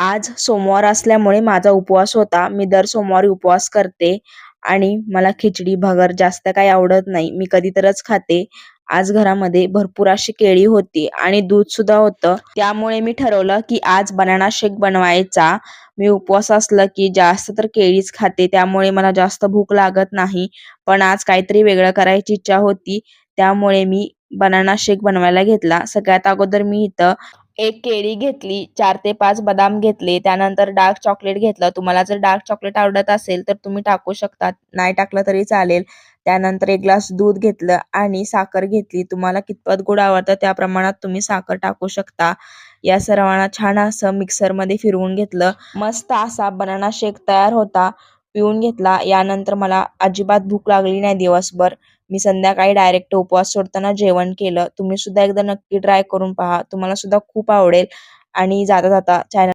आज सोमवार असल्यामुळे माझा उपवास होता. मी दर सोमवारी उपवास करते आणि मला खिचडी भगर जास्त काही आवडत नाही. मी कधीतरच खाते. आज घरामध्ये भरपूर अशी केळी होती आणि दूध सुद्धा होतं. त्यामुळे मी ठरवलं की आज बनाना शेक बनवायचा. मी उपवास असलं की जास्त तर केळीच खाते. त्यामुळे मला जास्त भूक लागत नाही. पण आज काहीतरी वेगळं करायची इच्छा होती. त्यामुळे मी बनाना शेक बनवायला घेतला. सगळ्यात अगोदर मी इथं एक केळी घेतली, 4 ते 5 बदाम घेतले, त्यानंतर डार्क चॉकलेट घेतलं. तुम्हाला जर डार्क चॉकलेट आवडत असेल तर तुम्ही टाकू शकता, नाही टाकलं तरी चालेल. त्यानंतर 1 ग्लास दूध घेतलं आणि साखर घेतली. तुम्हाला कितपत गोड आवडतं त्या प्रमाणात तुम्ही साखर टाकू शकता. या सर्वांना छान असं मिक्सरमध्ये फिरवून घेतलं. मस्त असा बनाना शेक तयार होता. पिऊन घेतला. यानंतर मला अजिबात भूक लागली नाही दिवसभर. मी संध्याकाळी डायरेक्ट उपवास सोडताना जेवण केलं. तुम्ही सुद्धा एकदा नक्की ट्राय करून पहा. तुम्हाला सुद्धा खूप आवडेल आणि जाता जाता चॅनल